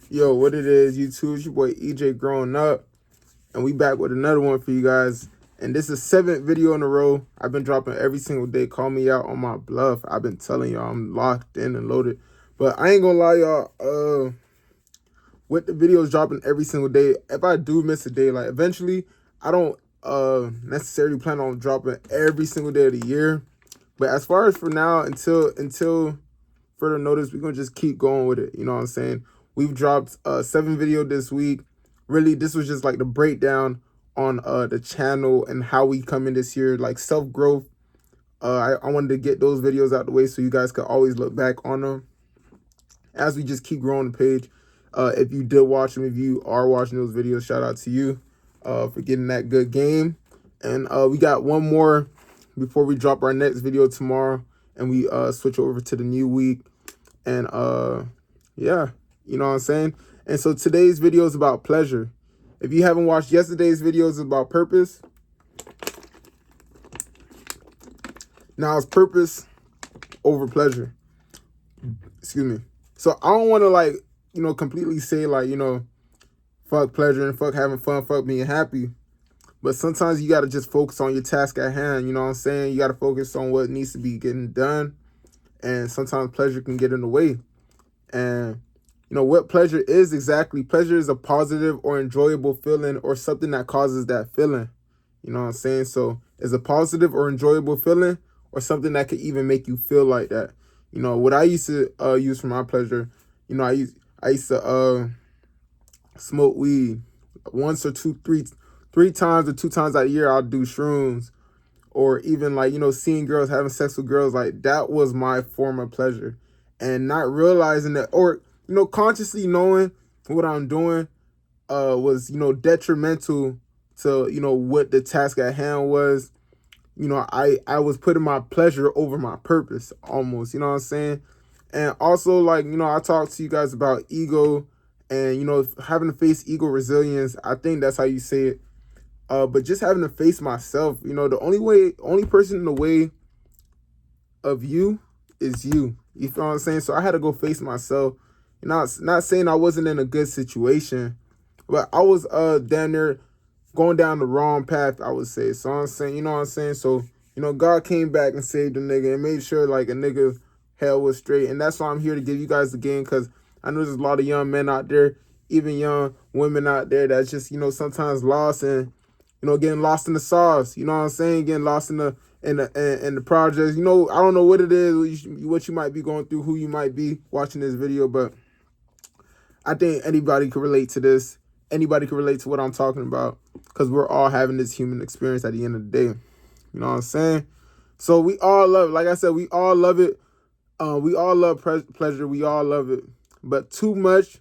Yo, what it is, YouTube? It's your boy EJ growing up, and we back with another one for you guys. And this is 7th video in a row. I've been dropping every single day. Call me out on my bluff. I've been telling y'all I'm locked in and loaded. But I ain't gonna lie, y'all. With the videos dropping every single day, if I do miss a day, like eventually, I don't necessarily plan on dropping every single day of the year. But as far as for now, until further notice, we're gonna just keep going with it. You know what I'm saying? We've dropped 7 video this week. Really, this was just like the breakdown on the channel and how we come in this year, like self-growth. I wanted to get those videos out the way so you guys could always look back on them as we just keep growing the page. If you did watch them, if you are watching those videos, shout out to you for getting that good game. And we got one more before we drop our next video tomorrow and we switch over to the new week. And yeah, you know what I'm saying? And so today's video is about pleasure. If you haven't watched yesterday's video, it's about purpose. Now it's purpose over pleasure. Excuse me. So I don't want to completely say fuck pleasure and fuck having fun, fuck being happy. But sometimes you got to just focus on your task at hand. You know what I'm saying? You got to focus on what needs to be getting done. And sometimes pleasure can get in the way. And what pleasure is exactly? Pleasure is a positive or enjoyable feeling or something that causes that feeling. You know what I'm saying? So it's a positive or enjoyable feeling or something that could even make you feel like that. What I used to use for my pleasure, I used to smoke weed once or three times or 2 times a year. I'll do shrooms, or even seeing girls, having sex with girls. Like that was my form of pleasure, and not realizing that, or consciously knowing what I'm doing was detrimental to what the task at hand was. I was putting my pleasure over my purpose almost, you know what I'm saying? And also, I talked to you guys about ego and, having to face ego resilience. I think that's how you say it. But just having to face myself, the only person in the way of you is you. You feel what I'm saying? So I had to go face myself. Not saying I wasn't in a good situation, but I was damn near going down the wrong path, I would say. So I'm saying, you know what I'm saying? So, God came back and saved the nigga and made sure like a nigga hell was straight. And that's why I'm here to give you guys the game, because I know there's a lot of young men out there, even young women out there that's just, sometimes lost and, getting lost in the sauce. You know what I'm saying? Getting lost in the projects. I don't know what it is, what you might be going through, who you might be watching this video, but I think anybody could relate to this. Anybody can relate to what I'm talking about, because we're all having this human experience at the end of the day. You know what I'm saying? So we all love it. Like I said, we all love it. We all love pleasure. We all love it. But too much,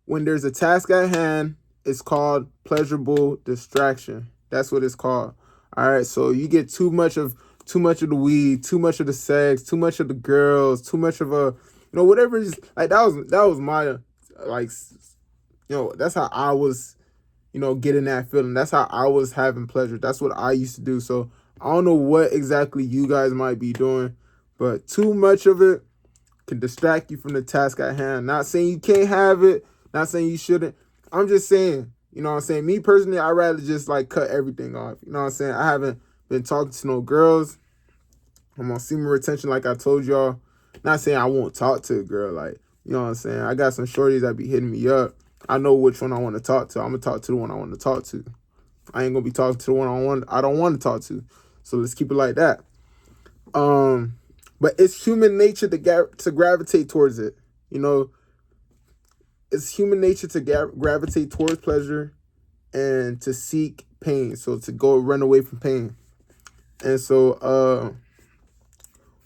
when there's a task at hand, it's called pleasurable distraction. That's what it's called. All right. So you get too much of the weed, too much of the sex, too much of the girls, too much of whatever it is. Like that was my that's how I was, getting that feeling. That's how I was having pleasure. That's what I used to do. So I don't know what exactly you guys might be doing, but too much of it can distract you from the task at hand. Not saying you can't have it, not saying you shouldn't. I'm just saying, me personally, I'd rather just cut everything off. You know what I'm saying? I haven't been talking to no girls. I'm on semen retention, like I told y'all. Not saying I won't talk to a girl, you know what I'm saying? I got some shorties that be hitting me up. I know which one I want to talk to. I'm going to talk to the one I want to talk to. I ain't going to be talking to the one I don't want to talk to. So let's keep it like that. But it's human nature to gravitate towards it. It's human nature to gravitate towards pleasure and to seek pain. So to go run away from pain. And so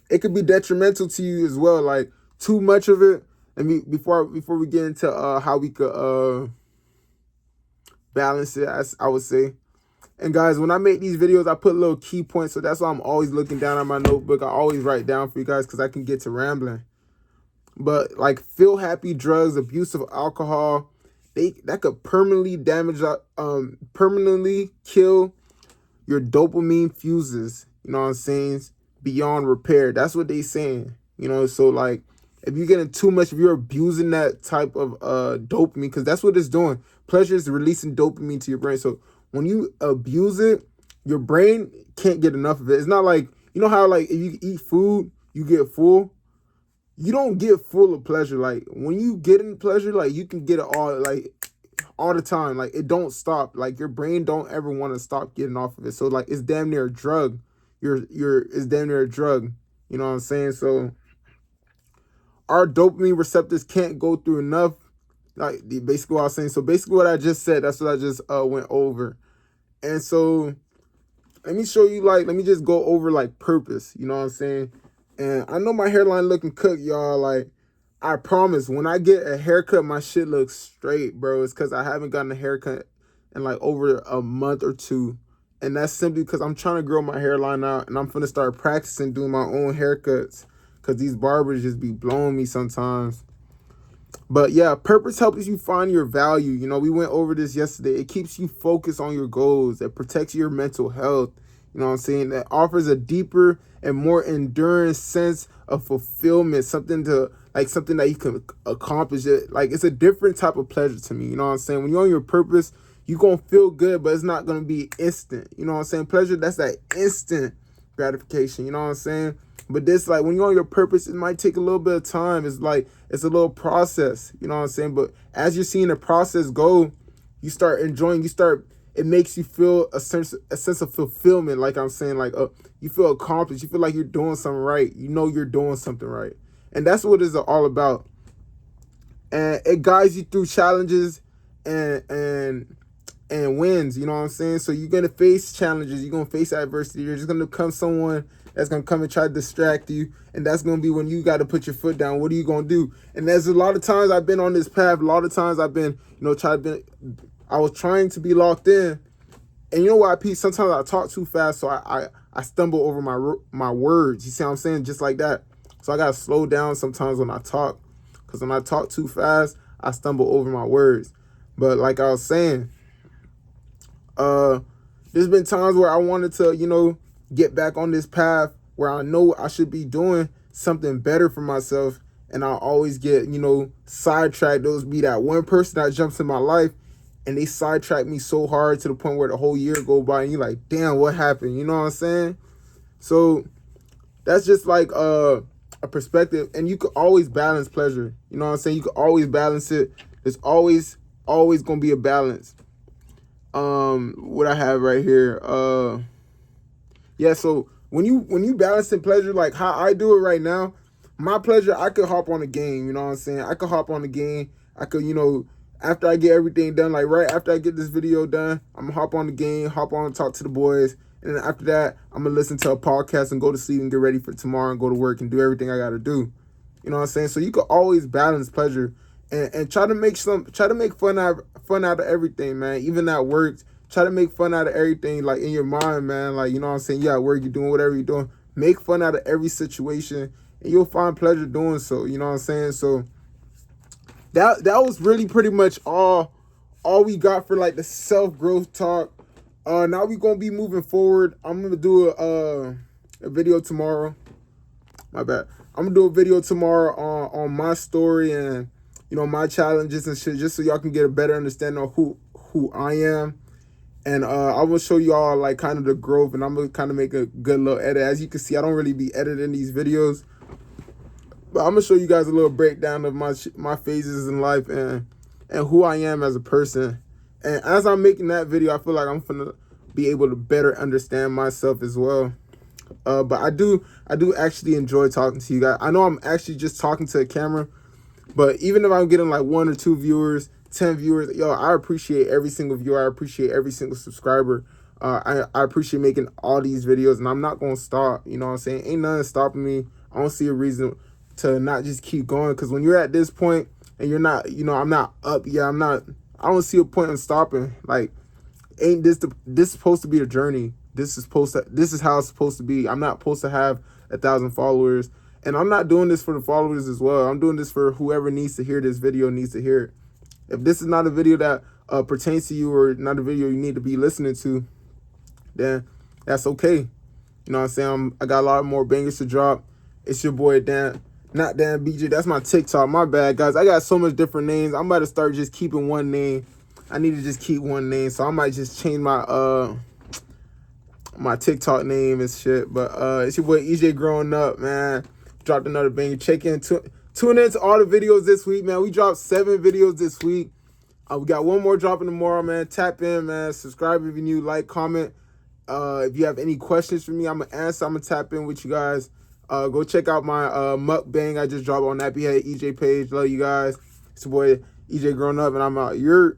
it could be detrimental to you as well. Like too much of it. And before we get into how we could balance it, I would say. And guys, when I make these videos, I put little key points. So that's why I'm always looking down at my notebook. I always write down for you guys because I can get to rambling. But feel happy drugs, abuse of alcohol, that could permanently permanently kill your dopamine fuses. You know what I'm saying? Beyond repair. That's what they saying. So if you're getting too much, if you're abusing that type of dopamine, because that's what it's doing. Pleasure is releasing dopamine to your brain. So when you abuse it, your brain can't get enough of it. It's not like, you know how like if you eat food, you get full. You don't get full of pleasure. Like when you get in pleasure, like you can get it all the time. Like it don't stop. Like your brain don't ever want to stop getting off of it. So like it's damn near a drug. It's damn near a drug. You know what I'm saying? So our dopamine receptors can't go through enough. Like basically what I was saying. So basically what I just said, that's what I just went over. And so let me show you, like, let me just go over like purpose. You know what I'm saying? And I know my hairline looking cooked, y'all. Like, I promise, when I get a haircut, my shit looks straight, bro. It's because I haven't gotten a haircut in like over a month or two. And that's simply because I'm trying to grow my hairline out, and I'm finna start practicing doing my own haircuts, because these barbers just be blowing me sometimes. But yeah, purpose helps you find your value. You know, we went over this yesterday. It keeps you focused on your goals. It protects your mental health. You know what I'm saying? That offers a deeper and more enduring sense of fulfillment. Something that you can accomplish. It like it's a different type of pleasure to me. You know what I'm saying? When you're on your purpose, you're gonna feel good, but it's not gonna be instant. You know what I'm saying? Pleasure, that's that instant gratification. You know what I'm saying? But this, like, when you're on your purpose, it might take a little bit of time. It's like, it's a little process, you know what I'm saying? But as you're seeing the process go, you start enjoying, it makes you feel a sense of fulfillment, like I'm saying, like, you feel accomplished. You feel like you're doing something right. You know you're doing something right. And that's what it's all about. And it guides you through challenges and wins, you know what I'm saying? So you're going to face challenges. You're going to face adversity. You're just going to become someone that's going to come and try to distract you. And that's going to be when you got to put your foot down. What are you going to do? And there's a lot of times I've been on this path. A lot of times I've been, I was trying to be locked in. And you know what, Pete? Sometimes I talk too fast, so I stumble over my words. You see what I'm saying? Just like that. So I got to slow down sometimes when I talk. Because when I talk too fast, I stumble over my words. But like I was saying, there's been times where I wanted to, get back on this path where I know I should be doing something better for myself. And I always get, sidetracked. Those be that one person that jumps in my life and they sidetrack me so hard to the point where the whole year go by and you're like, damn, what happened? You know what I'm saying? So that's just like a perspective. And you could always balance pleasure. You know what I'm saying? You could always balance it. There's always going to be a balance. What I have right here. Yeah, so when you balancing pleasure, like how I do it right now, my pleasure, I could hop on a game, you know what I'm saying? I could hop on the game. I could, after I get everything done, like right after I get this video done, I'm gonna hop on the game, hop on and talk to the boys. And then after that, I'm gonna listen to a podcast and go to sleep and get ready for tomorrow and go to work and do everything I gotta do. You know what I'm saying? So you could always balance pleasure and try to make fun out of everything, man. Even at work, try to make fun out of everything, like in your mind, man. Like, you know what I'm saying? Yeah, at work, you're doing whatever you're doing. Make fun out of every situation, and you'll find pleasure doing so. You know what I'm saying? So that was really pretty much all we got for like the self-growth talk. Now we're gonna be moving forward. I'm gonna do a video tomorrow. My bad. I'm gonna do a video tomorrow on my story and my challenges and shit, just so y'all can get a better understanding of who I am. And I will show y'all like kind of the growth, and I'm gonna kind of make a good little edit. As you can see, I don't really be editing these videos, but I'm gonna show you guys a little breakdown of my phases in life and who I am as a person. And as I'm making that video, I feel like I'm gonna be able to better understand myself as well. But I do actually enjoy talking to you guys. I know I'm actually just talking to a camera, but even if I'm getting like 1 or 2 viewers, 10 viewers, yo, I appreciate every single viewer. I appreciate every single subscriber. I appreciate making all these videos, and I'm not gonna stop. You know what I'm saying? Ain't nothing stopping me. I don't see a reason to not just keep going, because when you're at this point and you're not, I'm not up yet. I don't see a point in stopping. Like, ain't this supposed to be a journey? This is how it's supposed to be. I'm not supposed to have 1,000 followers, and I'm not doing this for the followers as well. I'm doing this for whoever needs to hear this video needs to hear it. If this is not a video that pertains to you, or not a video you need to be listening to, then that's okay. You know what I'm saying? I got a lot more bangers to drop. It's your boy Dan. Not damn BJ. That's my TikTok. My bad, guys. I got so much different names. I'm about to start just keeping one name. I need to just keep one name, so I might just change my TikTok name and shit. But it's your boy EJ growing up, man. Dropped another banger. Tune into all the videos this week, man. We dropped 7 videos this week. We got one more dropping tomorrow, man. Tap in, man. Subscribe if you're new. Like, comment. If you have any questions for me, I'm going to answer. I'm going to tap in with you guys. Go check out my mukbang I just dropped on Nappy Head EJ page. Love you guys. It's your boy EJ growing up, and I'm out. You're